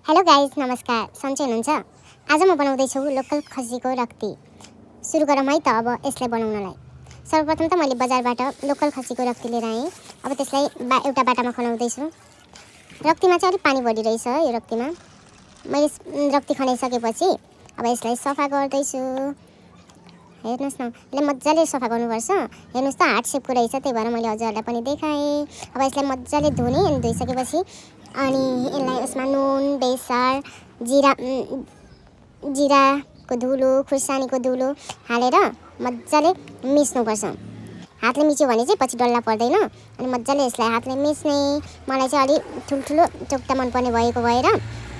Hello guys, नमस्कार। सन्चै हुनुहुन्छ? आज म बनाउँदैछु लोकल खसीको रक्ती। सुरु गरौँ है त अब यसलाई बनाउनलाई। सर्वप्रथम त मैले बजारबाट लोकल खसीको रक्ती लिएर आएँ। अब त्यसलाई एउटा बाटामा खनाउँदैछु। रक्तीमा चाहिँ अलिक पानी बढी रहेछ यो रक्तीमा। मैले रक्ती खनाइसकेपछि अब यसलाई सफा गर्दैछु। हेर्नुहोस् न, यसलाई मजाले सफा गर्नुपर्छ। हेर्नुहोस् त हार्ट सेपको रहेछ, त्यही भएर मैले हजुरहरूलाई पनि देखाएँ। अब यसलाई मजाले धुने अनि धोइसकेपछि अनि यसलाई यसमा नुन, बेसार, जिराको धुलो, खुर्सानीको धुलो हालेर मजाले मिच्नुपर्छ। हातले मिच्यो भने चाहिँ पछि डल्ला पर्दैन। अनि मजाले यसलाई हातले मिच्ने। मलाई चाहिँ अलि ठुल्ठुलो चोक्टा मनपर्ने भएको भएर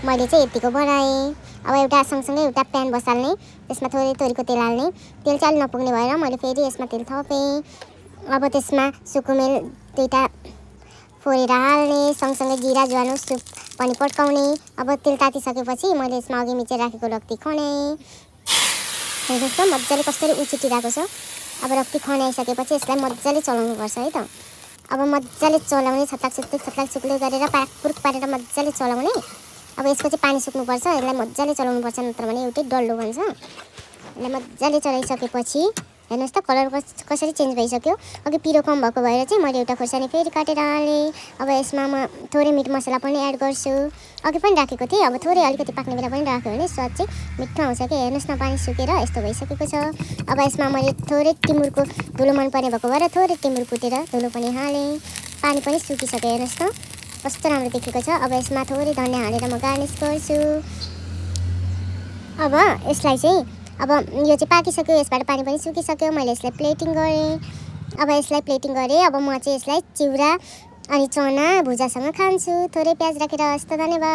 मैले चाहिँ यतिको बनाएँ। अब एउटा सँगसँगै एउटा प्यान बसाल्ने, त्यसमा थोरै तोरीको तेल हाल्ने। तेल चाहिँ अलि नपुग्ने भएर मैले फेरि यसमा तेल थपेँ। अब त्यसमा सुकुमेल दुईवटा फोरेर हाल्ने, सँगसँगै जिरा ज्वानो सुप पनि पड्काउने। अब तेल तातिसकेपछि मैले यसमा अघि मिचेर राखेको रक्ती खनाएँ। हेर्नुहोस् त मजाले कसरी उछिटिरहेको छ। अब रक्ती खनाइसकेपछि यसलाई मजाले चलाउनुपर्छ है त। अब मजाले चलाउने, छत्लाक गरेर पाकपुर्क पारेर मजाले चलाउने। अब यसको चाहिँ पानी सुक्नुपर्छ, यसलाई मजाले चलाउनुपर्छ, नत्र भने एउटै डल्लो बन्छ। यसलाई मजाले चलाइसकेपछि हेर्नुहोस् त कलर कसरी चेन्ज भइसक्यो। अघि पिरो कम भएको भएर चाहिँ मैले एउटा खोर्सानी फेरि काटेर हालेँ। अब यसमा म थोरै मिट मसला पनि एड गर्छु। अघि पनि राखेको थिएँ, अब थोरै अलिकति पाक्ने बेला पनि राख्यो भने स्वाद चाहिँ मिठो आउँछ कि। हेर्नुहोस् न, पानी सुकेर यस्तो भइसकेको छ। अब यसमा मैले थोरै टिमुरको धुलो मनपर्ने भएको भएर थोरै टिमुर कुटेर धुलो पनि हालेँ। पानी पनि सुकिसक्यो, हेर्नुहोस् त कस्तो राम्रो देखेको छ। अब यसमा थोरै धनियाँ हालेर म गार्निस गर्छु। अब यसलाई चाहिँ अब यो चाहिँ पाकिसक्यो, यसबाट पानी पनि सुकिसक्यो। मैले यसलाई प्लेटिङ गरेँ। अब यसलाई प्लेटिङ गरेँ। अब म चाहिँ यसलाई चिउरा अनि चना भुजासँग खान्छु। थोरै प्याज राखेर। हस्त, धन्यवाद।